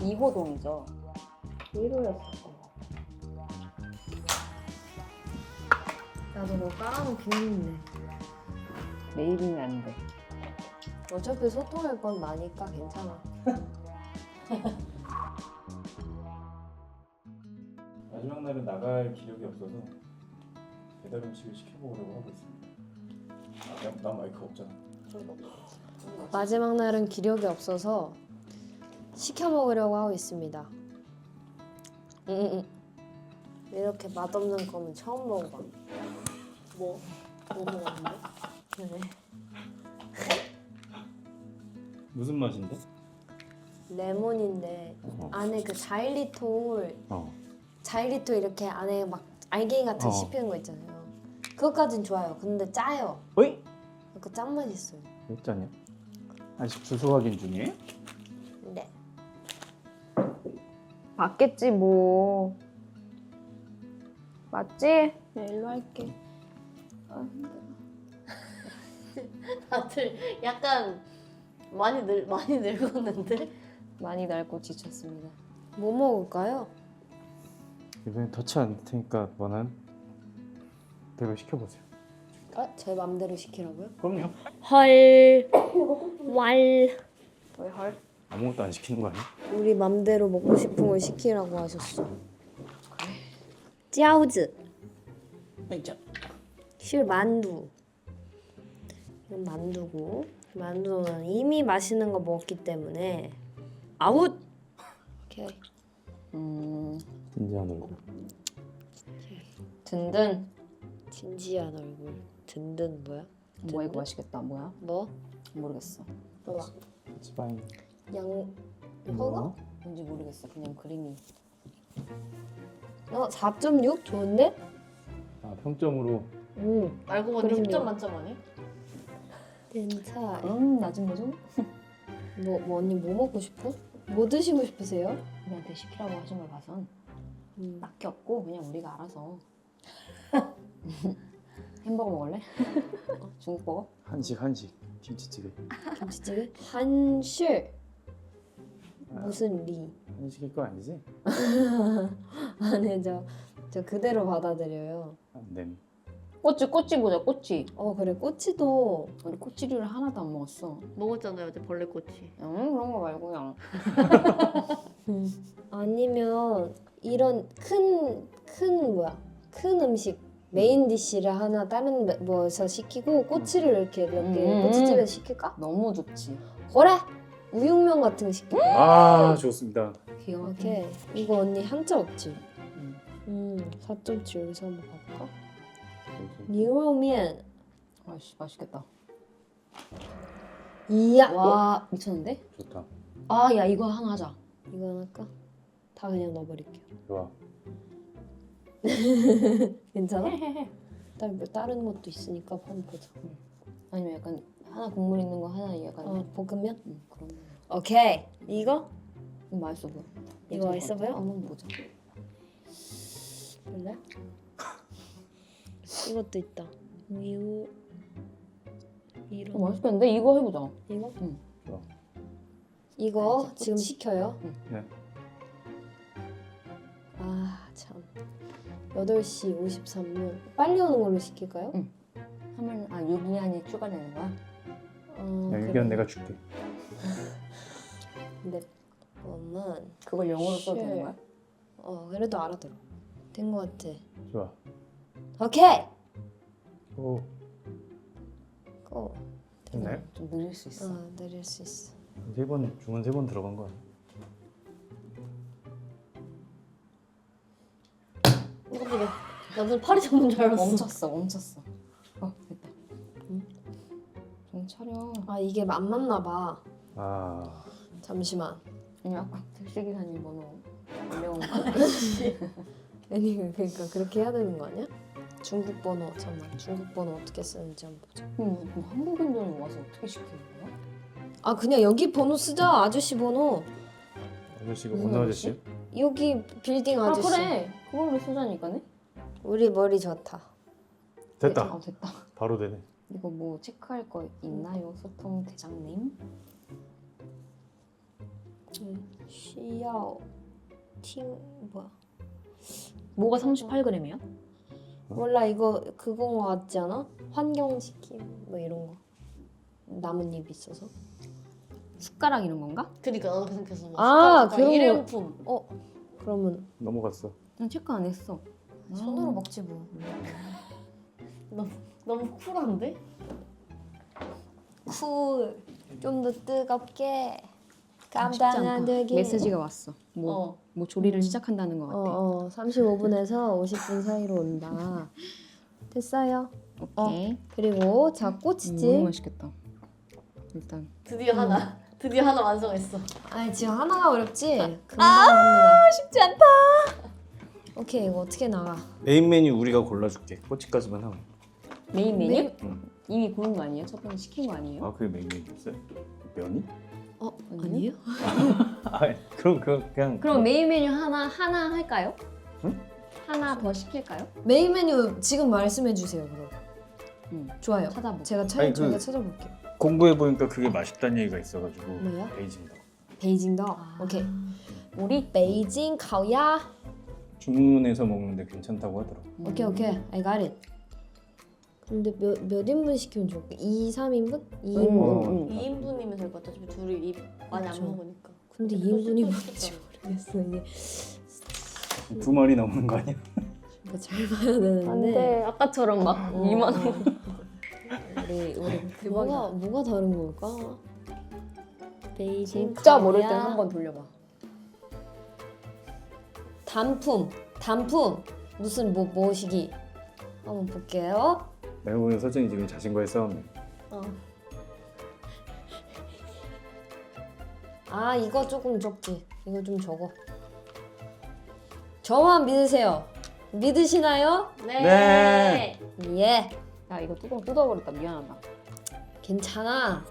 2호동이죠. 1호였어. 나도 뭐 깔아놓긴 했는데 내일이면 안 돼. 어차피 소통할 건 나니까 괜찮아. 마지막 날은 나갈 기력이 없어서 배달 음식을 시켜먹으려고 하고 있습니다. 난 마이크 없잖아. 마지막 날은 기력이 없어서 시켜 먹으려고 하고 있습니다. 이렇게 맛없는 거는 처음 먹어봐. 뭐 먹었는데? 그래. 무슨 맛인데? 레몬인데 안에 그 자일리톨 자일리톨 이렇게 안에 막 알갱이 같은 거 씹히는 거 있잖아요. 그것까진 좋아요. 근데 짜요. 어이? 그 짠맛 있어요. 몇 잔이야? 아직 주소 확인 중이에요? 네. 맞겠지 뭐. 맞지? 네, 일로 할게. 다들 약간 많이 늙었는데? 많이 낡고 지쳤습니다. 뭐 먹을까요? 이번엔 터치 안 될 테니까 원하는 대로 시켜보세요. 제 맘대로 시키라고요? 그럼요. 헐. 왈. 왜 헐? 아무것도 안 시키는 거 아니야? 우리 맘대로 먹고 싶은 걸 시키라고 하셨어. 짜오즈. 실 만두. 이건 만두고 만두는 이미 맛있는 거 먹기 때문에 아웃. 오케이. 진지한 얼굴. 든든. 진지한 얼굴. 든든 뭐야? 뭐야 이거 맛있겠다. 뭐야? 뭐? 모르겠어. 뭐야? 지바인. 양 뭐? 허거? 뭔지 모르겠어. 그냥 그림이. 4.6 좋은데? 아 평점으로 알고 보니 그럼요. 10점 만점 아니야? 괜찮아. 낮은 거죠? 뭐 언니 뭐 먹고 싶어? 뭐 드시고 싶으세요? 우리한테 시키라고 하신 걸 봐선 음. 딱히 없고 그냥 우리가 알아서. 햄버거 먹을래? 중국버거? 한식 김치찌개. 김치찌개? 한실 무슨 리? 한식일 거 아니지? 아니 저 그대로 받아들여요. 안됨. 꼬치 보자. 꼬치. 그래 꼬치도 우리 꼬치류를 하나도 안 먹었어. 먹었잖아요 어제 벌레꼬치. 그런 거 말고요. 아니면 이런 큰 음식 메인 디쉬를 하나 다른 뭐에서 시키고 꼬치를 이렇게 몇 개 꼬치집에서 시킬까? 너무 좋지. 그래 우육면 같은 거 시킬까? 아 좋습니다. 귀여워. 오케이 이거 언니 한자 없지? 4.7 여기서 한번 가볼까?牛肉面 아씨 맛있겠다. 이야 와 미쳤는데? 좋다. 아 야 이거 하나 하자. 이거 하나 할까? 다 그냥 넣어버릴게요. 좋아. 괜찮아? 다른 것도 있으니까 한번 보자. 아니면 약간 하나 국물 있는 거 하나 약간. 볶음면? 그런 거. 오케이 이거? 맛있어 보여. 이거 맛있어 보여? 한번 보자. 볼래? 이것도 있다. 이런 맛있겠는데 이거 해보자. 이거? 응. 좋아. 이거 알지, 지금 꼬치. 시켜요? 네. 아 참 8시 53분 빨리 오는 걸로 시킬까요? 응. 하면 6이 추가되는 거야? 야, 의견 내가 줄게. 근데 그러면 그걸 영어로 써도 되는 거야? 그래도 알아들어. 된 거 같아. 좋아. 오케이. 오 고. 됐나요? 좀 느릴 수 있어. 내릴 수 있어. 주문 3번 들어간 거 아니야? 깜짝이야. 나 무슨 파리 잡는 줄 알았어. 멈췄어. 됐다. 좀 차려. 이게 안 맞나 봐. 아 잠시만. 아니 아까 택시기사님 번호 안 배운 거. 아니 그러니까 그렇게 해야 되는 거 아니야? 중국 번호 잠깐만. 중국 번호 어떻게 쓰는지 한번 보자. 뭐 한국인들은 와서 어떻게 시키는 거야? 그냥 여기 번호 쓰자. 아저씨 번호. 아저씨가 무슨 어느 아저씨? 아저씨? 여기 빌딩 아저씨. 그래. 그걸로 쓰자니까네. 우리 머리 좋다. 됐다. 됐다. 바로 되네. 이거 뭐 체크할 거 있나요, 소통 대장님? 시야오 팅 뭐야? 뭐가 38g이야? 몰라 이거 그건 거 같지 않아? 환경시킴 뭐 이런 거 나뭇잎 있어서. 숟가락 이런 건가? 그니까 나도 그 생각했어. 아, 숟가락, 그런 거. 일회용품. 그러면 넘어갔어. 난 체크 안 했어. 손으로 먹지 뭐. 너무 쿨한데? 쿨. 좀 더 뜨겁게. 쉽지 않다. 감당 되게. 메시지가 왔어. 뭐, 어. 뭐 조리를 시작한다는 것 같아. 35분에서 50분 사이로 온다. 됐어요. 오케이. 그리고 자 너무 꼬치찜. 맛있겠다. 일단 드디어 하나. 드디어 하나 완성했어. 아니 지금 하나가 어렵지? 금방 합니다. 쉽지 않다. 오케이 이거 어떻게 나가? 메인 메뉴 우리가 골라줄게. 꼬치까지만 하면. 메인 메뉴? 응. 이미 고른 거 아니에요? 첫 번째 시킨 거 아니에요? 아 그게 메인 메뉴였어요? 면이? 아니에요? 아 그럼 그냥. 그럼 메인 메뉴 하나 할까요? 응? 하나 더 시킬까요? 메인 메뉴 지금 말씀해 주세요 그럼. 좋아요. 찾아보고. 제가 아니, 제가 그- 찾아볼게요. 공부해 보니까 그게 맛있다는 얘기가 있어가지고. 뭐야? 베이징덕. 베이징덕. 오케이. 우리 베이징烤鸭. 주문해서 먹는데 괜찮다고 하더라고. 오케이 오케이. I got it. 근데 몇 인분 시키면 좋을까? 2, 3인분? 2인분. 2인분이면 될 것 같아. 어차피 둘이 입 많이 안 그쵸. 먹으니까. 근데 2인분이 뭔지 모르겠어 이게. 두 마리 넘는 거 아니야? 이거 잘 봐야 되는데. 안돼. 아까처럼 막 2만 원. 우리 뭐가 다른 걸까? 베이징 진짜 모를 땐烤鸭. 한번 돌려봐. 단품 무슨 뭐시기 한번 볼게요. 내가 보는 서진이 지금 자신과의 싸움이야. 아 이거 조금 적지. 이거 좀 적어. 저만 믿으세요. 믿으시나요? 네. 예. 야 이거 뚜껑 뜯어버렸다. 미안하다. 괜찮아.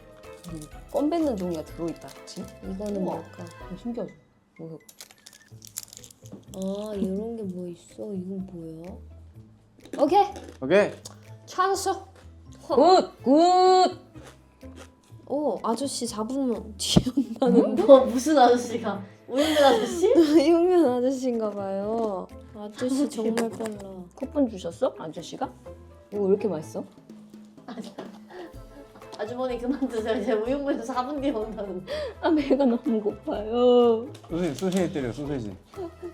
껌 뱉는 종이가 들어있다. 그치? 이거는 우와. 뭘까? 신기하지? 뭐 아 이런 게 뭐 있어? 이건 뭐야? 오케이 오케이. 찾았어. 굿! 오 아저씨 잡으면 뒤에 온다는데. 너 무슨 아저씨가? 우영대 아저씨? 유명 아저씨인가 봐요. 아저씨 정말 빨라. 쿠폰 주셨어? 아저씨가? 이거 왜 이렇게 맛있어? 아주머니 그만 드세요. 이제 우영대에서 4분 뒤에 온다는. 아 배가 너무 고파요. 소세지 때려 소세지.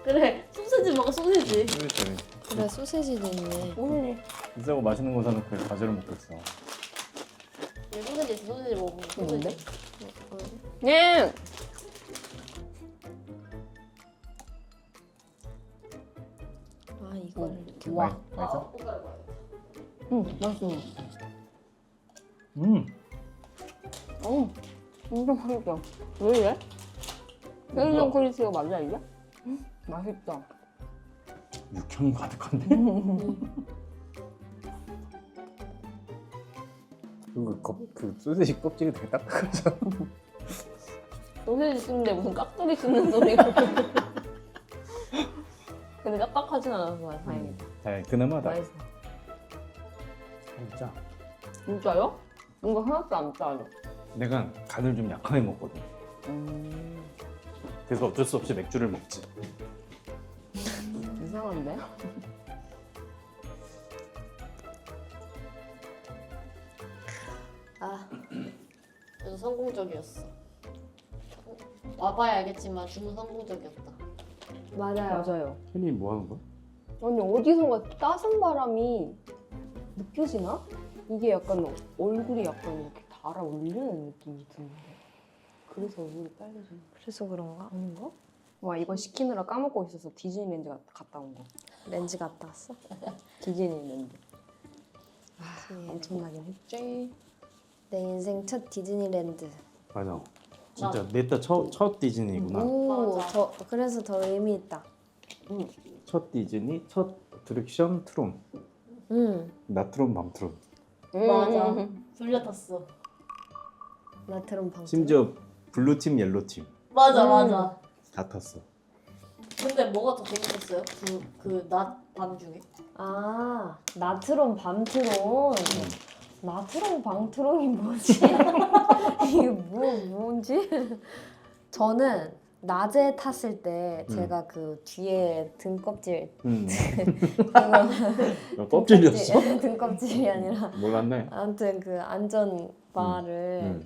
그래. 소세지 먹어 소세지. 소세지. 그래 소세지도 있네. 오늘 비싸고 맛있는 거 사놓고 과자를 먹겠어. 네, 소세지 먹어. 뭔데? 소세지. 네. 아 이걸 이렇게. 와. 맛있어? 응 맛있어. 진짜 맛있다. 왜 이래? 생선 크리스가 맞아 이게? 맛있다. 육향이 가득한데? 그 소세지 껍질이 되게 딱딱하잖아. 소세지 씹는데 무슨 깍두기 씹는 소리가. 근데 딱딱하진 않아서 다행이다. 그나마 다. 맛있어. 진짜. 진짜요? 이거 하나도 안 짜요. 내가 간을 좀 약하게 먹거든. 그래서 어쩔 수 없이 맥주를 먹지. 이상한데? 아, 그래도 성공적이었어. 와봐야 알겠지만 주문 성공적이었다. 맞아요. 맞아요. 혜니 뭐 하는 거야? 아니 어디선가 따뜻한 바람이 느껴지나? 이게 약간 얼굴이 약간 이렇게 달아올리는 느낌이 드는데 그래서 얼굴이 빨개지는 그래서 그런가? 아닌가? 와 이거 시키느라 까먹고 있어서 디즈니랜드 갔다 온 거. 렌즈 갔다 왔어? 디즈니랜드. 엄청나긴 해. 쨍. 내 인생 첫 디즈니랜드. 맞아. 진짜 내 딸 첫 디즈니구나. 오, 맞아. 그래서 더 의미 있다. 첫 디즈니, 첫 어트랙션 트론. 나트론 밤트론. 맞아. 돌려 탔어. 나트론 방. 심지어 블루팀, 옐로팀 맞아 맞아. 다 탔어. 근데 뭐가 더 재밌었어요? 그낮밤 중에? 아 나트론 밤트론. 나트론 방트론이 뭐지? 이게 뭔지? 저는 낮에 탔을 때 제가 그 뒤에 등껍질 껍질이었어? 등껍질이 아니라 몰랐네. 아무튼 그 안전바를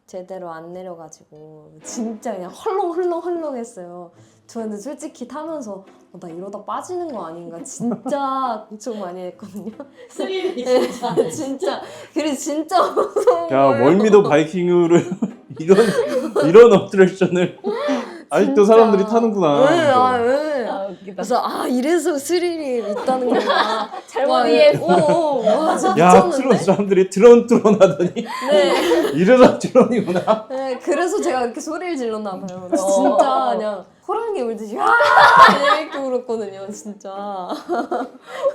제대로 안 내려가지고 진짜 그냥 헐렁헐렁헐렁했어요. 저는 솔직히 타면서 나 이러다 빠지는 거 아닌가 진짜 걱정 많이 했거든요. 스릴이 진짜. 진짜 그래서 진짜 무서운 야 거예요. 월미도 바이킹으로 이런 어트랙션을 아직도 진짜. 사람들이 타는구나. 네, 네. 아 웃기다. 그래서 이래서 스릴이 있다는 거구나. 잘못 이해했어. 와 진짜 야 미쳤는데? 트론 사람들이 트론 하더니 네. 이래서 트론이구나. 네, 그래서 제가 이렇게 소리를 질렀나 봐요. 진짜 그냥 호랑이 울듯이 이렇게 울었거든요, 진짜.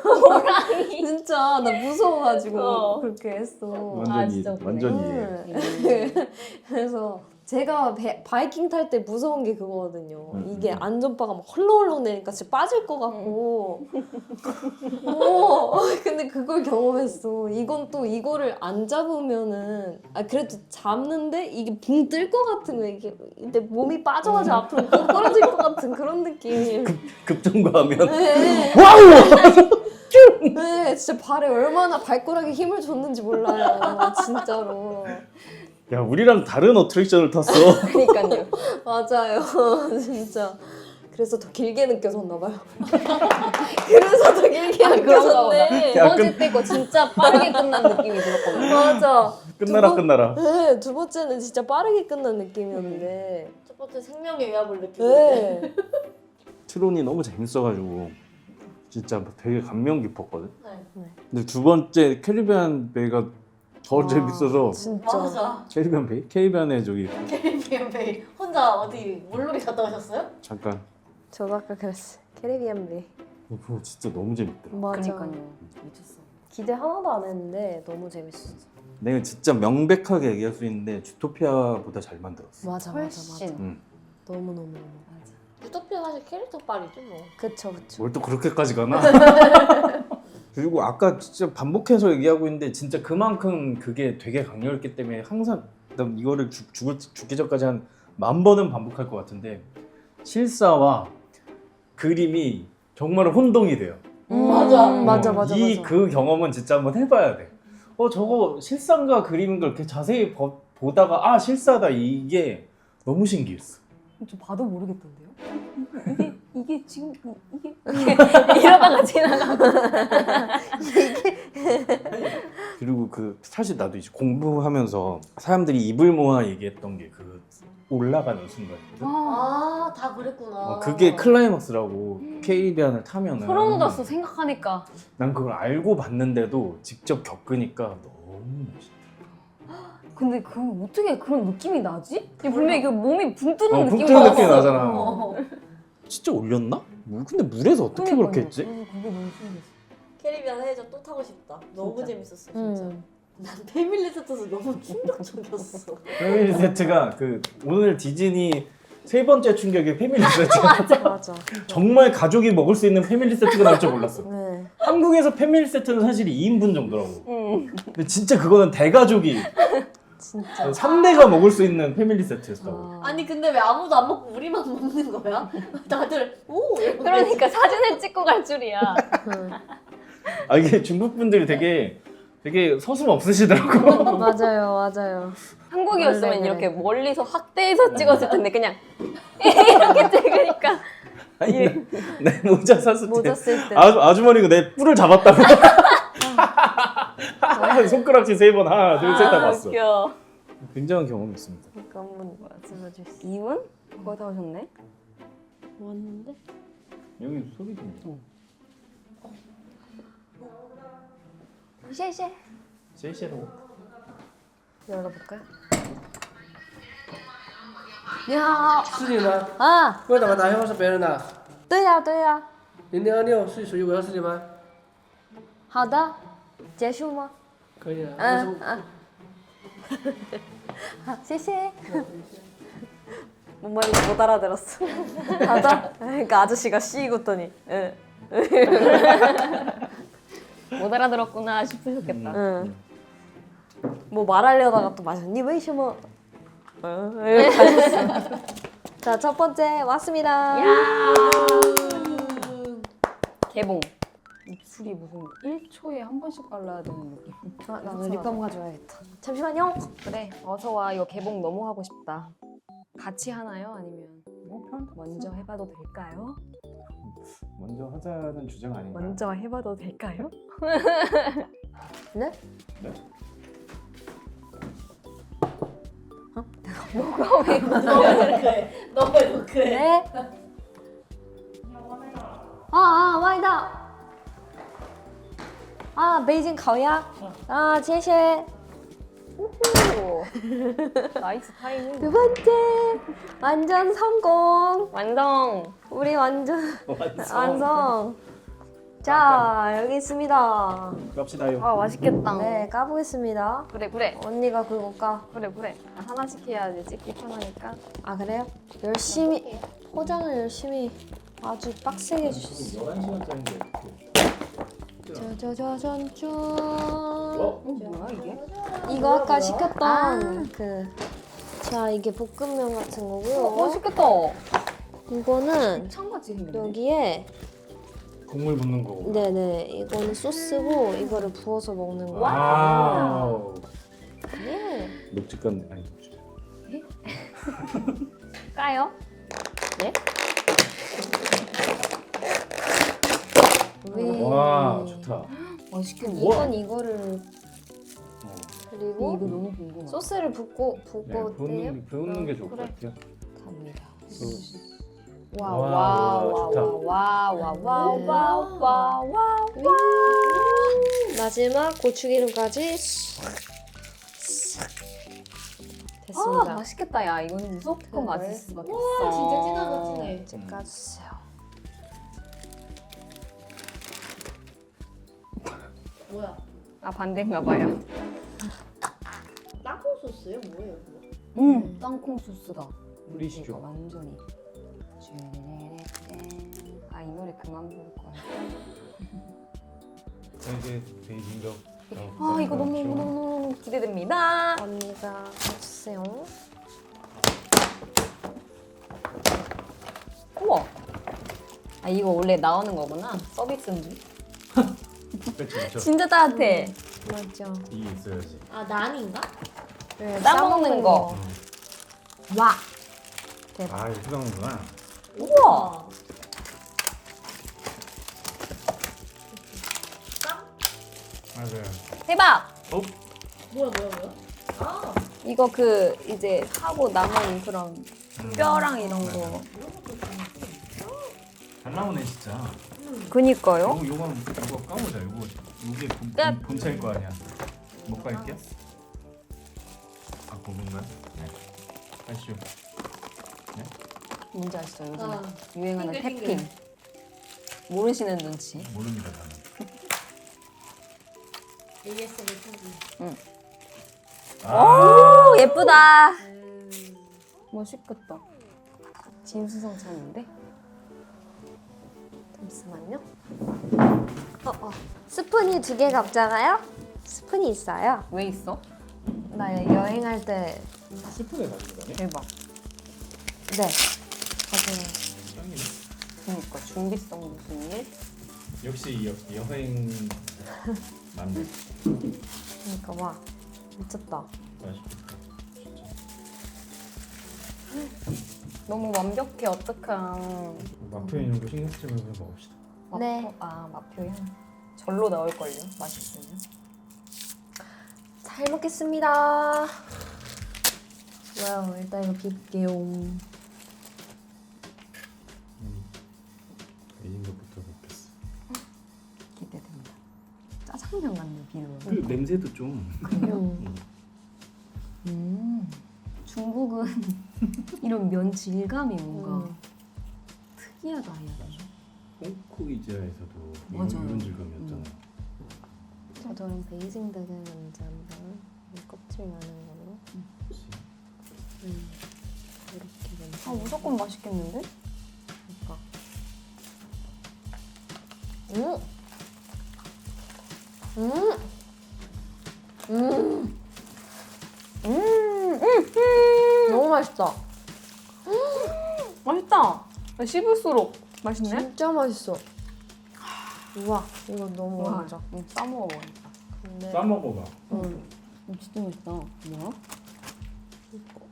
호랑이. 진짜 나 무서워가지고 그렇게 했어. 완전히 진짜 웃기네. 완전히 이해. 그래서 제가 바이킹 탈 때 무서운 게 그거거든요. 이게 안전바가 막 헐렁헐렁 되니까 진짜 빠질 것 같고. 근데 그걸 경험했어. 이건 또 이거를 안 잡으면은 그래도 잡는데 이게 붕 뜰 것 같은 거 이게 내 몸이 빠져가지고 앞으로 꼭 떨어질 것 같은 그런 느낌. 급정거하면 네, 와우. 네, 진짜 발에 얼마나 발가락에 힘을 줬는지 몰라요. 진짜로. 야 우리랑 다른 어트랙션을 탔어. 그러니까요. 맞아요. 진짜. 그래서 더 길게 느껴졌나 봐요. 그래서 더 길게 느껴졌네. 야, 두 번째 때 거 진짜 빠르게 끝난 느낌이 들었거든요. 맞아. 끝나라. 네, 두 번째는 진짜 빠르게 끝난 느낌이었는데. 첫 번째 생명의 위협을 느끼고. 네. 트론이 너무 재밌어가지고 진짜 되게 감명 깊었거든. 네. 근데 두 번째 캐리비안 베이가 더 재밌어서 진짜. 맞아. 캐리비안 베이? 캐리비안에 저기 캐리비안 베이 혼자 어디 물놀이 갔다 오셨어요? 잠깐 저도 아까 그랬어. 캐리비안 베이. 그거 진짜 너무 재밌더라. 맞아. 그러니까요. 미쳤어. 기대 하나도 안 했는데 너무 재밌었어. 내가 진짜 명백하게 얘기할 수 있는데 주토피아보다 잘 만들었어. 맞아, 훨씬. 너무. 유토피아 사실 캐릭터 빨이죠 뭐. 그쵸. 뭘 또 그렇게까지 가나? 그리고 아까 진짜 반복해서 얘기하고 있는데 진짜 그만큼 그게 되게 강렬했기 때문에 항상 난 이거를 죽기 전까지 한 10,000번은 반복할 것 같은데 실사와 그림이 정말 혼동이 돼요. 맞아. 그 경험은 진짜 한번 해봐야 돼. 저거 실사인가 그림인가 이렇게 자세히 보다가 실사다 이게 너무 신기했어. 좀 봐도 모르겠던데요? 이게 지금 이게 이러다가 지나가. 그리고 사실 나도 이제 공부하면서 사람들이 입을 모아 얘기했던 게 그 올라가는 순간이거든. 다 그랬구나. 그게 클라이막스라고 캐리비안을 타면은 소름 돋았어 생각하니까. 난 그걸 알고 봤는데도 직접 겪으니까 너무 멋있다. 근데 그 어떻게 그런 느낌이 나지? 분명히 그 몸이 붕 뜨는 붕 느낌이 뜨는 났어. 느낌이 나잖아. 어. 진짜 올렸나? 근데 물에서 어떻게 그렇게 했지? 그래서 그게 너무 신기했어. 캐리비안 해적 또 타고 싶다. 너무 진짜. 재밌었어 진짜. 난 패밀리 세트에서 너무 충격적이었어. 패밀리 세트가 오늘 디즈니 세 번째 충격의 패밀리 세트. 맞아. 정말 가족이 먹을 수 있는 패밀리 세트가 나올 줄 몰랐어. 네. 한국에서 패밀리 세트는 사실 2인분 정도라고. 근데 진짜 그거는 대가족이 진짜. 3대가 먹을 수 있는 패밀리 세트였다고. 아니 근데 왜 아무도 안 먹고 우리만 먹는 거야? 다들 오 이러고 그러니까 사진을 찍고 갈 줄이야. 이게 중국 분들이 되게 서슴 없으시더라고. 맞아요. 한국이었으면 원래 그래. 이렇게 멀리서 확대해서 찍었을 텐데 그냥 이렇게 찍으니까. 아니 내 모자 샀을 때 모자 쓸 때. 아주머니가 내 뿔을 잡았다고. 손가락질 3번 하나 둘 셋 다 봤어. 웃겨. 굉장한 경험이었습니다. 그러니까 한번 말씀해 주시. 2분? 거의 다 오셨네? 왔는데? 여기 소리 좀. 쉐쉐. 셀시로. 열어볼까요? 你好。是你吗？啊，为什么打电话是别人的？对呀， 0026是属于我要是你吗？好的，结束吗？可以了。好，谢谢。뭔 말인지 못 알아들었어. 하다? 그러니까 아저씨가 씌이고더니. 응. 못 알아들었구나 싶으셨겠다. 응. 뭐 말하려다가 또 마셨니? 왜 이셔 뭐? 이렇게 하셨어. 자, 첫 번째 왔습니다. 개봉. 입술이 무슨 1초에 한 번씩 발라야 되는 느낌. 아, 나는 립밤 가져와야겠다. 잠시만요. 그래, 어서 와. 이거 개봉 너무 하고 싶다. 같이 하나요? 아니면 먼저 해봐도 될까요? 먼저 하자는 주제가 아닌가? 먼저 해봐도 될까요? 네? 네? 너왜 그래? 네.外道。北京烤鸭。谢谢。 나이스 타이밍. 두 번째. 완전 성공. 완성. 우리 완전 완성. 자, 여기 있습니다. 갑시다요. 아 맛있겠다. 네, 까보겠습니다. 그래. 언니가 그거 까. 그래. 하나씩 해야지 찍기 편하니까. 아, 그래요? 열심히 포장을 열심히 아주 빡세게 해주셨어요. 11시간짜리인데 짜자자잔짠. 뭐야 이게? 이거 아까 시켰던 자, 이게 볶음면 같은 거고요. 맛있겠다. 이거는 창같이 생겼네. 여기에 국물 붓는 거고. 네네, 이거는 소스고 이거를 부어서 먹는 거. 와우. 예. 녹즙감 아니 녹즙. 까요? 위. 와 좋다. 맛있겠네. 이건 이거를 그리고 이거 너무 궁금해. 소스를 붓고 네, 부는 게 좋을 것 같아요. 갑니다. 와, 좋다. 와와와와와와와. 마지막 고추기름까지 됐습니다. 맛있겠다. 야 이건 무조건 그걸. 맛있을 수밖에 와 없어. 진짜 진하다 진해. 이제 까주세요. 뭐야? 아 반대인가 봐요. 땅콩 소스요? 뭐예요 그거? 땅콩 소스다. 뿌리시죠. 그러니까 완전히. 아 이 노래 그만 부를 거야. 자, 이제 베이징덕. 아 이거 너무 기대됩니다. 언니가 해주세요. 우와. 아 이거 원래 나오는 거구나. 서비스인 줄. 그렇죠. 진짜 따뜻해. 맞죠? 이게 있어야지. 아 난인가? 네, 싸먹는 거. 와. 아 이거 뜨거운구나. 우와. 맞아요. 대박. 뭐야? 아 이거 그 이제 하고 남은 그런 뼈랑 이런 거. 잘 나오네 진짜. 그니까요. 요거 까보자. 요게 끝. 본차일 거 아니야. 못 갈게요. 아 고군가요? 네. 하시오. 뭔지 아시죠? 요즘 아, 유행하는 핑글, 탭핑. 모르시는 눈치. 모릅니다 저는. ASMR 소리. 아, 오 예쁘다. 멋있겠다. 진수성 찾는데? 잠시만요. 스푼이 2개가 없잖아요? 스푼이 있어요. 왜 있어? 나 여행할 때 스푼에 가지고 다니? 대박. 네. 가져요. 짱이네. 그니까 준비성 무슨 일? 역시 여행 맞네. 그러니까 와 미쳤다. 맛있겠다. 진짜. 너무 완벽해 어떡함. 마표 있는 거 신경 쓰지 말고 먹읍시다. 네. 마표향. 절로 나올걸요? 맛있으면. 잘 먹겠습니다. 와우, 일단 이거 비빌게요. 베이징덕부터 먹겠어. 기대됩니다. 짜장면 같네 비율. 그 냄새도 좀. 중국은 이런 면 질감이 뭔가 특이하다 해야 되나? 홍콩이지아에서도 맞아요. 이런 질감이었잖아. 저는 베이징 닭을 먼저 한번 이 껍질 많은 걸로 그치? 이렇게 먼저. 아 무조건 맛있겠는데? 그러니까. 너무 맛있다. 맛있다. 씹을수록 맛있네. 진짜 맛있어. 우와 이거 너무 와, 맛있어. 싸먹어 먹으니까. 근데 싸먹어봐. 진짜 맛있다. 뭐야?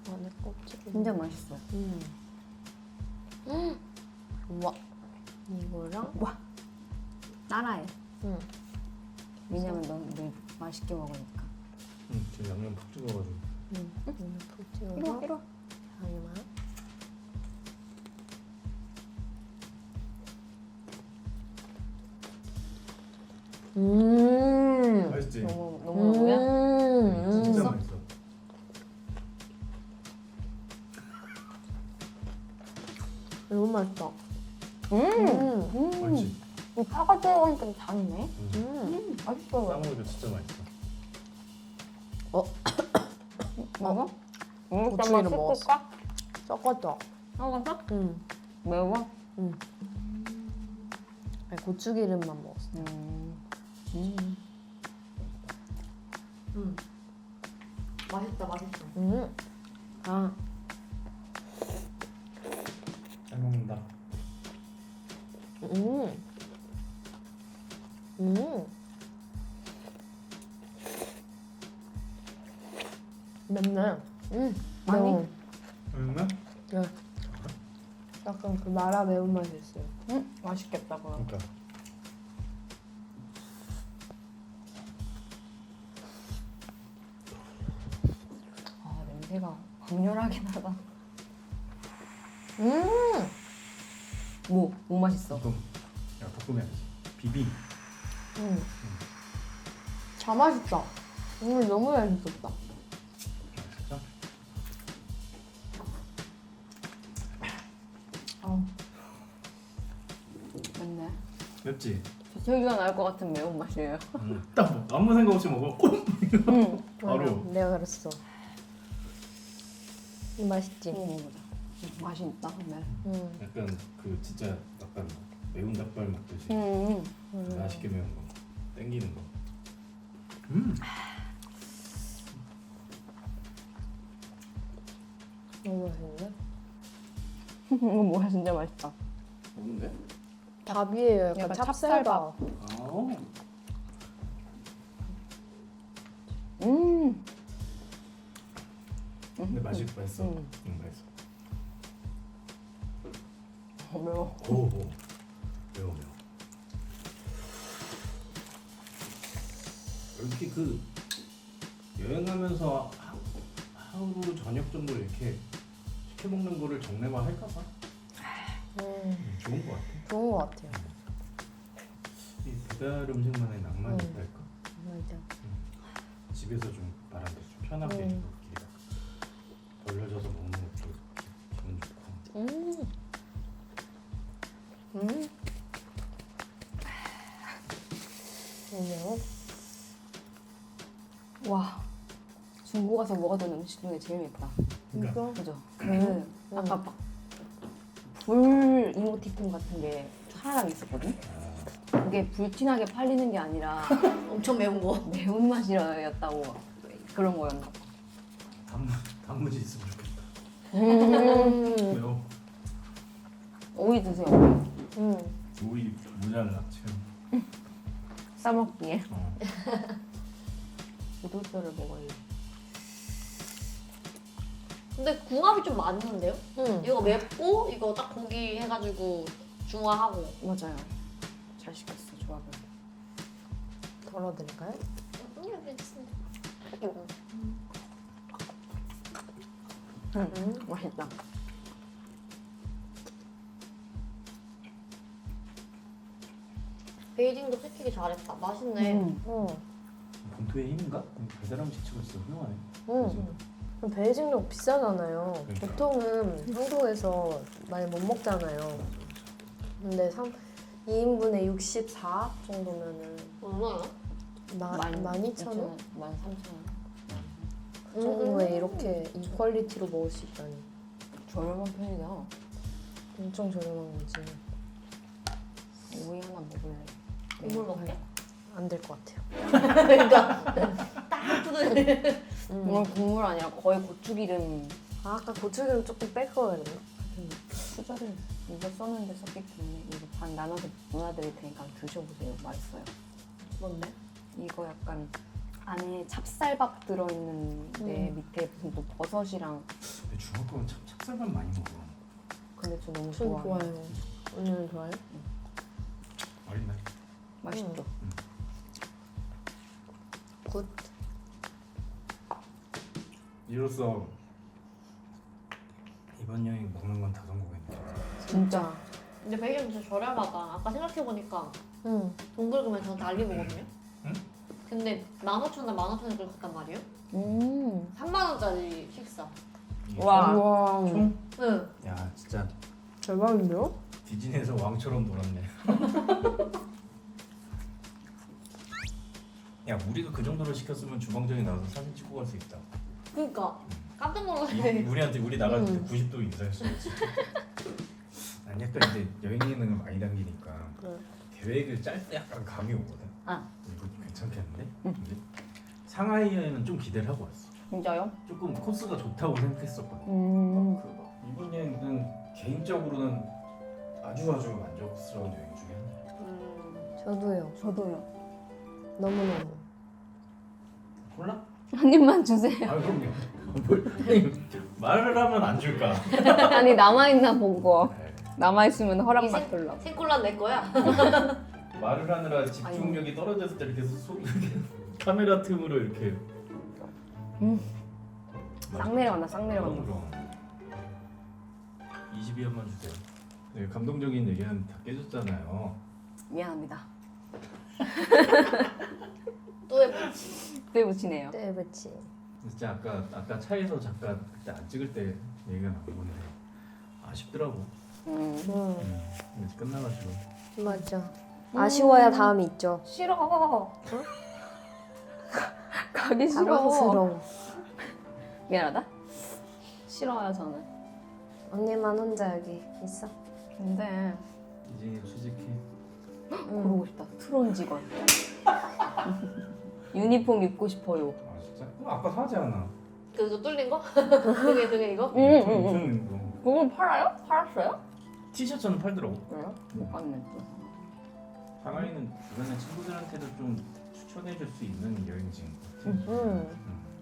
안에 껍질. 진짜 맛있어. 우와 이거랑 따라해. 응. 왜냐면 넌 맛있게 먹으니까. 지금 양념 푹 찍어가지고. 푹 찍어서 이리 와. 하나만. 맛있지? 너무 뭐야? 진짜 맛있어. 너무 맛있다. 맛있지? 이 파가 들어가니까 좀 다르네. 맛있어. 싸먹으니까 진짜 맛있어. 먹어? 고추기름 먹었어. 섞었죠? 먹었어? 응. 매워? 아니, 고추기름만 먹었어. 맛있다 맛있어. 아, 잘 먹는다. 맵네. 많이? 매워. 맛있나? 약간 그 마라 매운맛이 있어요. 맛있겠다 그럼. 그러니까. 아 냄새가 강렬하긴 하다. 뭐 맛있어? 볶음. 야 볶음해야지. 비빔. 다 맛있다. 오늘 너무 맛있었다. 진짜? 맞네. 맵지? 저기가 나을 것 같은 매운맛이에요. 딱 뭐, 아무 생각 없이 먹어. 바로. 내가 그랬어. 맛있지? 먹어보자. 맛이 있다. 네. 약간 그 진짜 약간 매운 닭발 먹듯이 맛있게 매운 거. 땡기는 거. 너무 맛있는데? 이거 뭐야 진짜 맛있다. 먹는데? 밥이에요. 약간 약간 찹쌀밥. 아. 근데 맛있어. 맛있어. 맛있어. 매워. 오. 매워. 이렇게 그 여행하면서 하루 저녁 정도 이렇게 시켜 먹는 거를 정례만 할까 봐. 좋은 거 같아. 좋은 것 같아요. 이 배달 음식만의 낭만이 있달까? 맞아. 집에서 좀 말하는 좀 편하게 먹기가 돌려져서 먹는 것도 기분 좋고. 너무 와 중국 가서 먹었던 음식 중에 제일 맵다. 이거? 그죠? 아까 막 불 이모티콘 같은 게 하나랑 있었거든? 그게 불티나게 팔리는 게 아니라 엄청 매운 거. 매운맛이었다고 그런 거였나 봐. 단무지 있으면 좋겠다. 매워. 오이 드세요. 오이 모자라 지금. 싸먹기에 우돌뼈를 먹어야 돼. 근데 궁합이 좀 맞는데요? 응. 이거 맵고 이거 딱 고기 해가지고 중화하고. 맞아요. 잘 시켰어 조합을. 덜어드릴까요? 맛있다. 베이징도 시키기 잘했다. 맛있네. 본토의 힘인가? 배달 음식 치고 진짜 훌륭하네. 베이징도 비싸잖아요. 그러니까. 보통은 한국에서 많이 못 먹잖아요. 근데 2인분에 64 정도면은 얼마야? 12,000원? 13,000원. 정도에 이렇게 이 퀄리티로 먹을 수 있다니 저렴한 편이다. 엄청 저렴한 거지. 오이 하나 먹을래. 국물 먹게? 안 될 것 같아요. 그러니까 딱 푸는. 이건 국물 아니라 거의 고추기름. 아까 고추기름 조금 뺄 걸 그랬나? 수저를 이거 썼는데 썼기 때문에 이거 반 나눠서 누나드릴 테니까 한번 드셔보세요. 맛있어요. 뭔데? 이거 약간 안에 찹쌀밥 들어있는데 밑에 무슨 또 버섯이랑 근데 중학교는 참 찹쌀밥 많이 먹어. 근데 저 너무 전 좋아해요. 좋아해요. 언니는 좋아해요? 맛있네. 맛있죠? 굿. 이로써 이번 여행 먹는 건 다 성공했네. 진짜. 근데 베이컨 진짜 저렴하다. 아까 생각해보니까 응. 동글그면 저한테 알리거든요. 응? 근데 15,000원, 15,000원 그걸 갔단 말이에요? 3만원짜리 식사. 와. 와. 총? 응. 야 진짜 대박인데요? 디즈니에서 왕처럼 놀았네. 야 우리가 그 정도로 시켰으면 주방장에 나와서 사진 찍고 갈 수 있다. 그니까 깜짝 놀랐네. 우리한테 우리 나갈 때 90도 인사했어야지. 아니 약간 이제 여행 예능을 많이 당기니까 계획을 짤 때 약간 감이 오거든. 아. 이거 괜찮겠는데? 근데 상하이 여행은 좀 기대를 하고 왔어. 진짜요? 조금 코스가 좋다고 생각했었거든. 이번 여행은 개인적으로는 아주 만족스러운 여행 중에 하나야. 저도요. 저도요. 너무너무. 콜라? 한 입만 주세요. 아 그럼요. 아니, 말을 하면 안 줄까? 아니 남아있나 보고. 네. 남아있으면 허락 이 생- 받으려고. 생콜라 내 거야? 말을 하느라 집중력이 떨어졌을 때 이렇게 이렇게 카메라 틈으로 이렇게. 쌍 내려간다, 쌍 내려간다. 그럼. 22원만 주세요. 네, 감동적인 얘기는 다 깨졌잖아요. 미안합니다. 또 해보지. 또 붙이네요. 네, 그치. 진짜 아까 차에서 잠깐 그때 안 찍을 때 얘기가 나온 건데 아쉽더라고. 이제 끝나가지고. 맞아. 아쉬워야 다음이 있죠. 싫어. 가기 싫어. 당황스러워. 미안하다. 싫어요 저는. 언니만 혼자 여기 있어. 근데 이제 솔직히 그러고 싶다. 트론 직원. 유니폼 입고 싶어요. 아 진짜? 그럼 아까 사지 않아? 그거 뚫린 거? 그게 이거? 무슨 거? 그걸 팔아요? 팔았어요? 티셔츠는 팔더라고. 그래요? 못 봤네. 상하이는 주변에 친구들한테도 좀 추천해줄 수 있는 여행지인 것 같아.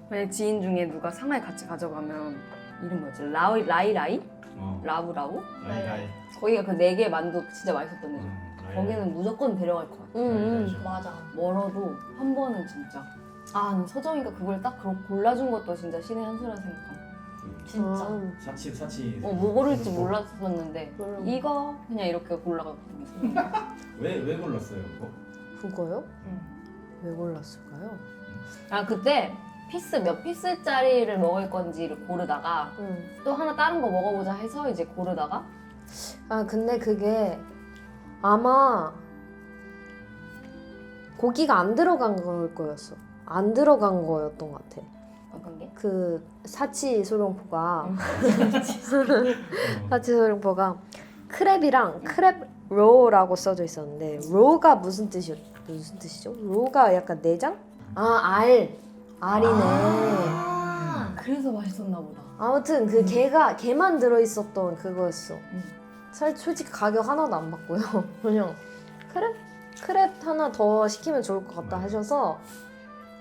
만약 지인 중에 누가 상하이 같이 가져가면 이름 뭐지? 라이? 어. 라우라우? 라이. 거기가 그 4개 만두 진짜 맛있었던 데죠. 거기는 무조건 데려갈 것 같아. 맞아. 멀어도 한 번은 진짜. 아, 난 서정이가 그걸 딱 골라준 것도 진짜 신의 한 수라 생각함. 진짜. 사치. 뭐 고를지 몰랐었는데 그럼. 이거 그냥 이렇게 골라가지고 왜 골랐어요 그거? 그거요? 왜 골랐을까요? 아 그때 몇 피스짜리를 먹을 건지를 고르다가 또 하나 다른 거 먹어보자 해서 이제 고르다가 아 근데 그게 아마 고기가 안 들어간 걸 거였어. 안 들어간 거였던 것 같아. 어떤 게? 그 사치 소룡포가 사치 소룡포가 크랩이랑 크랩 로우라고 써져 있었는데 로우가 무슨 뜻이죠? 로우가 약간 내장? 알이네. 그래서 맛있었나 보다. 아무튼 그 게만 들어 있었던 그거였어. 솔직히 가격 하나도 안 받고요. 그냥 크랩 하나 더 시키면 좋을 것 같다 하셔서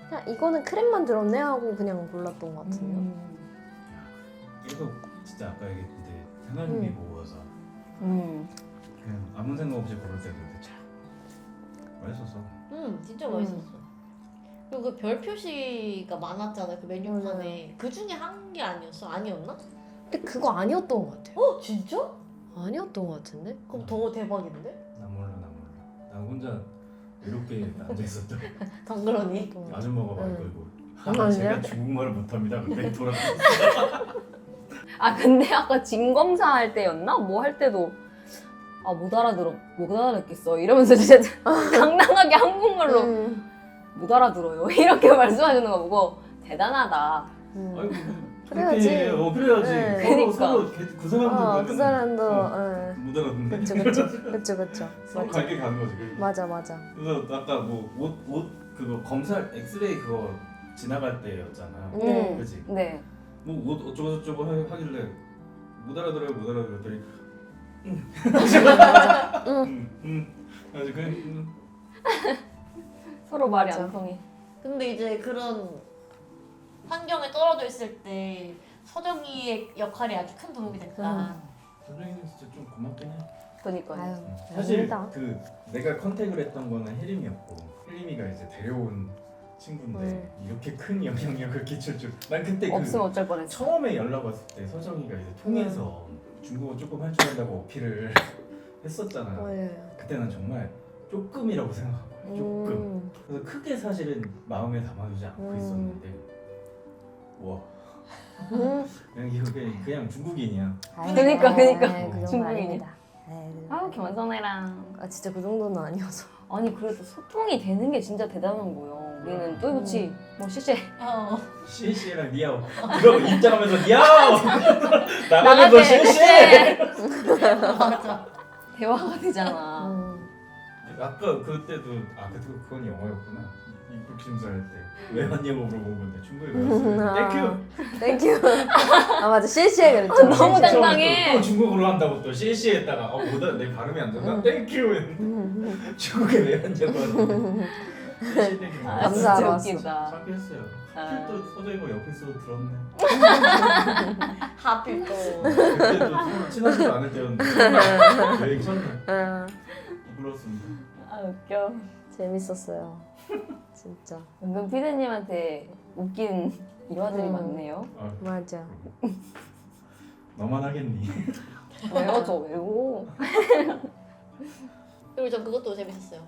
그냥 이거는 크랩만 들었네 하고 그냥 골랐던 것 같은데요. 계속 진짜 아까 얘기했는데 생활비 먹어서 그냥 아무 생각 없이 고를 때도 이렇게 참 맛있었어. 진짜 맛있었어. 그리고 그 별 표시가 많았잖아요. 그 메뉴판에. 그 중에 한 게 아니었어? 아니었나? 근데 그거 아니었던 것 같아요. 진짜? 아니었던 것 같은데? 그럼 더 대박인데? 나 몰라. 나 혼자 이렇게 앉아 있었죠. 덩그러니? 아줌마가 말 걸고. 아니야? 제가 중국말을 못합니다. 근데 돌아서 아 근데 아까 진 검사할 때였나? 뭐 할 때도 아 못 알아듣겠어 이러면서 진짜 당당하게 한국말로 못 알아들어요 이렇게 말씀하시는 거 보고 대단하다. 아이고 그래야지. 그래야지. 네. 그러니까. 서로 그 사람도 그 사람도 못 알아듣는데. 그쵸. 서로 맞아. 갈게 가는 거지. 맞아. 그래서 아까 뭐 옷 그거 검사 엑스레이 그거 지나갈 때였잖아. 네. 그렇지. 네. 뭐 옷 어쩌고 저쩌고 하길래 못 알아들었더니 아주 그냥 서로 말이 맞아. 안 통해. 근데 이제 그런 환경에 떨어져 있을 때 서정이의 역할이 아주 큰 도움이 됐다. 선정이는 진짜 좀 고맙긴 해. 그니까요. 아유, 사실 아닙니다. 그 내가 컨택을 했던 거는 혜림이었고 혜림이가 이제 데려온 친구인데 이렇게 큰 영향력을 끼칠 줄. 난 그때 그 없으면 어쩔 뻔했어. 처음에 연락 왔을 때 서정이가 이제 통해서 중국어 조금 할 줄 안다고 어필을 했었잖아. 예. 그때는 정말 조금이라고 생각한 거야. 조금. 그래서 크게 사실은 마음에 담아두지 않고 있었는데 와 그냥 이거 그냥 중국인이야. 그니까. 그 정도 중국인이야. 아닙니다. 에이, 그 정도 아, 아닙니다. 김원선이랑. 아 진짜 그 정도는 아니어서. 아니, 그래도 소통이 되는 게 진짜 대단한 거예요. 우리는 또이부치, 뭐, 시시. CC랑 니아오 그러고 입장하면서 니아오 나가면서 나갈 때 CC 맞아. 대화가 되잖아. 아까 그때도 그건 영어였구나. 입국 심사할 때 왜 왔냐고 물어본 건데 중국에 갔어요. 땡큐. 땡큐. 아 맞아 CC에 그랬죠. 너무 당당해. 또 중국어로 한다고 또 CC 했다가 뭐다 내 발음이 안 된다. 땡큐. 중국에 왜 왔냐고 하는데 CC 땡큐. 감사하러 진짜 왔어. 웃기다. 창피했어요. 아. 또 서정이가 옆에서 들었네. 하필 또. 그때도 서로 친하지도 않을 때였는데 여행 첫날 부끄러웠습니다. 아, 웃겨. 재밌었어요. 진짜. 은근 피디님한테 웃긴 일화들이 많네요. 아, 맞아. 너만 하겠니? 왜요? 저 왜요? 그리고 전 그것도 재밌었어요.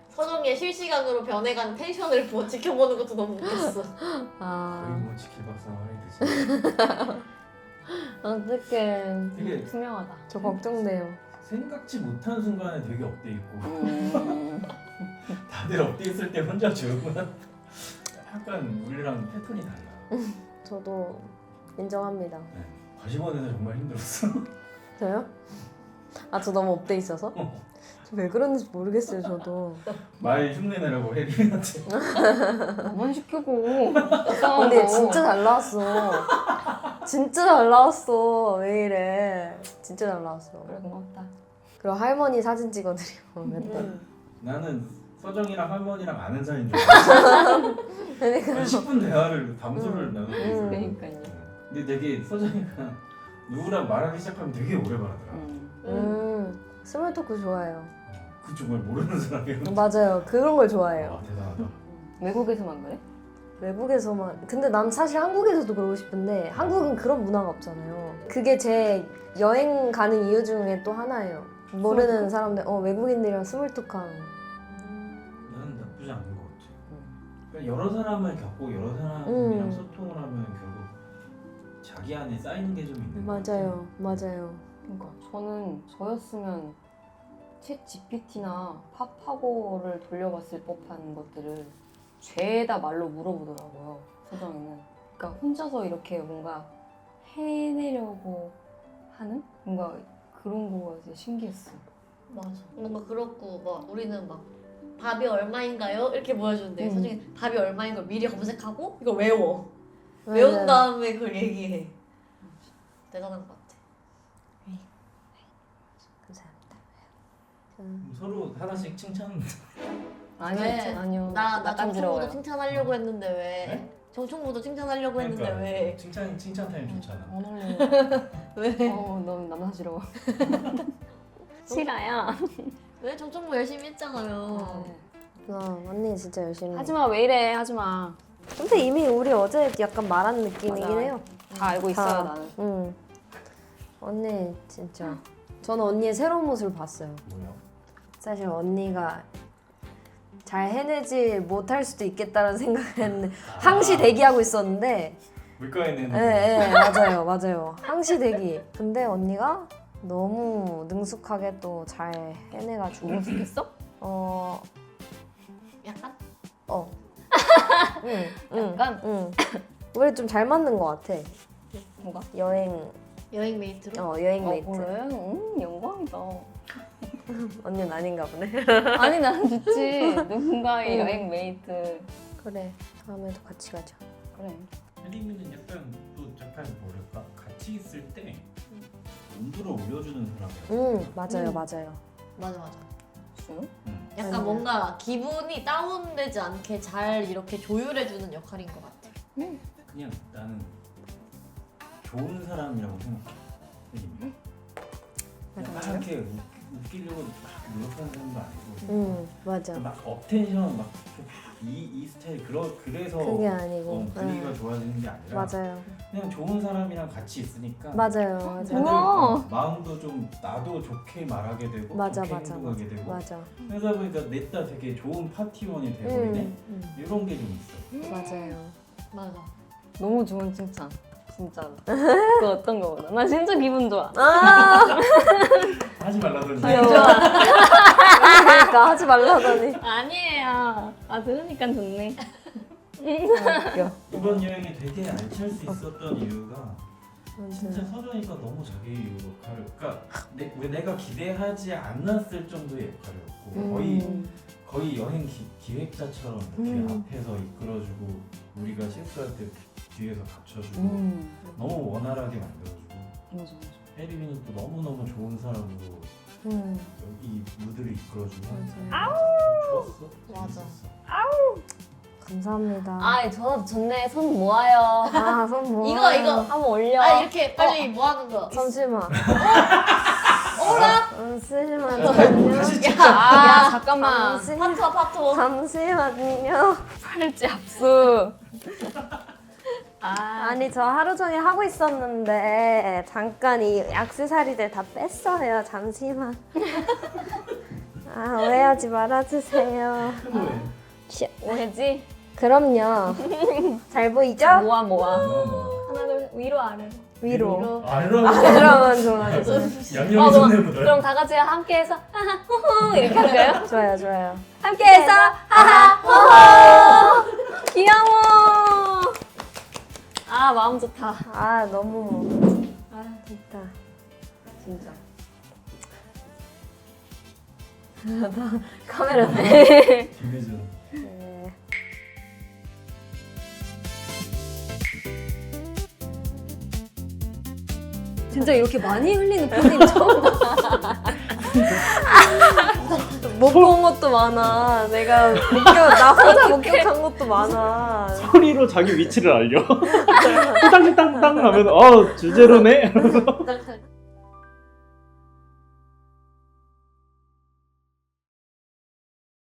서정이의 실시간으로 변해가는 텐션을 지켜보는 것도 너무 웃겼어. 아 그리고 치킨 밥상 하이 드시. 어떡해. 되게 투명하다. 저 걱정돼요. 생각지 못한 순간에 되게 업돼 있고 음. 다들 업돼 있을 때 혼자 조용한 약간 우리랑 패턴이 달라. 저도 인정합니다. 네. 과시원에서 정말 힘들었어. 저요? 아 저 너무 업돼 있어서? 저 왜 그런지 모르겠어요 저도. 말 흉내내라고 혜림이한테. 너만 시키고. 이상한 근데 거. 진짜 잘 나왔어. 진짜 잘 나왔어. 왜 이래? 진짜 잘 나왔어. 그래, 고맙다. 그리고 할머니 사진 찍어드리고 맨날. 나는 서정이랑 할머니랑 아는 사이인 줄 알았어. 그러니까. 한 10분 대화를 담소를 나누고 있어. 그러니까요. 근데 되게 서정이가 누구랑 말하기 시작하면 되게 오래 말하더라. 스몰 토크 좋아해요. 그 정말 모르는 사람이야. 맞아요. 그런 걸 좋아해요. 와 대단하다. 외국에서만 그래? 외국에서만. 근데 난 사실 한국에서도 그러고 싶은데 한국은 그런 문화가 없잖아요. 그게 제 여행 가는 이유 중에 또 하나예요. 모르는 사람들, 외국인들이랑 스몰 토크 하는 거. 나는 나쁘지 않은 것 같아. 그러니까 여러 사람을 겪고 여러 사람이랑 소통을 하면 결국 자기 안에 쌓이는 게 좀 있는 것 같아. 맞아요. 그러니까 저는 저였으면 챗 GPT나 팝하고를 돌려봤을 법한 것들을 죄다 말로 물어보더라고요. 서정이는. 그러니까 혼자서 이렇게 뭔가 해내려고 하는 뭔가 그런 거가 되게 신기했어. 맞아. 뭔가 그렇고 막 우리는 막 밥이 얼마인가요? 이렇게 보여주는데 서정이 밥이 얼마인 걸 미리 검색하고 이걸 외워. 외운 다음에 그걸 얘기해. 대단한 것 같아. 감사합니다. 서로 하나씩 칭찬. 아니요, 왜? 아니요. 나 정총무도 깐지러워요. 칭찬하려고 했는데 왜? 네? 정총무도 칭찬하려고 했는데 왜? 칭찬 타임 좋잖아. 안 할래. 왜? 너무 남사스러워. 싫어요. 왜 정총무 열심히 했잖아요. 언니 진짜 열심히. 하지마, 왜 이래, 하지마. 근데 이미 우리 어제 약간 말한 느낌이긴 맞아. 해요. 다 알고 있어요, 나는. 언니 진짜. 저는 언니의 새로운 모습을 봤어요. 뭐야? 사실 언니가 잘 해내지 못할 수도 있겠다는 생각을 했는데 항시 대기하고 있었는데 물가에는 네, 맞아요. 항시 대기. 근데 언니가 너무 능숙하게 또 잘 해내가지고 능숙했어? 약간? 약간? 우리 좀 잘 맞는 것 같아. 뭐가? 여행 여행 메이트로? 여행 메이트. 그래? 영광이다. 언니는 아닌가 보네. 아니, 나는 좋지. 누군가의 여행 메이트. 그래, 다음에도 같이 가자. 그래. 혜림이는 약간 또 약간 뭐랄까 같이 있을 때 온도를 올려주는 사람이야. 맞아요, 맞아요. 맞아 맞아. 진짜요? 약간 맞아요. 뭔가 기분이 다운되지 않게 잘 이렇게 조율해주는 역할인 것 같아. 그냥 나는 좋은 사람이라고 생각해. 그냥 맞아요. 이렇게 웃기려고 막 노력하는 사람도 아니고 맞아. 막 업텐션 막 이 스타일 그래서 그게 아니고. 분위기가 좋아지는 게 아니라 맞아요. 그냥 좋은 사람이랑 같이 있으니까 맞아요, 맞아요. 다들 우와. 마음도 좀 나도 좋게 말하게 되고 맞아, 좋게 맞아, 행동하게 되고 맞아. 그러다 보니까 냈다 되게 좋은 파티원이 돼버리네 이런 게 좀 있어. 맞아요. 맞아. 너무 좋은 칭찬. 진짜로. 그 어떤 거보다. 나 진짜 기분 좋아. 하지 말라더니 그러니까 하지 말라더니. 아니에요. 아 들으니까 좋네. 웃겨. 이번 여행이 되게 안 찰 수 있었던 이유가 진짜 맞아. 서준이가 너무 자기 역할을 그러니까 왜 내가 기대하지 않았을 정도의 역할이었고 거의 여행 기획자처럼 이렇게 앞에서 이끌어주고 우리가 실수할 때 뒤에서 받쳐주고 너무 원활하게 만들어주고 맞아 맞아. 혜림이는 또 너무너무 좋은 사람으로 이 무드를 이끌어주고 좋았어. 맞아. 재밌었어. 감사합니다. 아, 좋네. 손 모아요. 손 모아. 이거 한번 올려. 아 이렇게 빨리 뭐 하는 거? 잠시만. 오라. 잠시만요. 야, 잠깐만. 파토 파토. 잠시만요. 팔찌 압수. 아니 저 하루 종일 하고 있었는데 잠깐 이 액세서리들 다 뺐어요. 잠시만. 오해하지 말아주세요. 오해지? 그럼요. 잘 보이죠? 모아. 하나 둘 위로 아래로. 위로. 아니라고 그러면 좋아요. 양념이 좋네보다. 그럼 다 같이 함께해서 하하 호호 이렇게 할까요? 좋아요. 함께해서 하하 호호. 귀여워. 아 마음 좋다. 너무 좋다. 진짜. 카메라네. 김혜준. 네. 진짜 이렇게 많이 흘리는 팬님 처음 봐. 못 본 것도 많아. 내가 나 혼자 목격한 것도 많아. 소리로 자기 위치를 알려. 땅땅땅 하면 주제로네.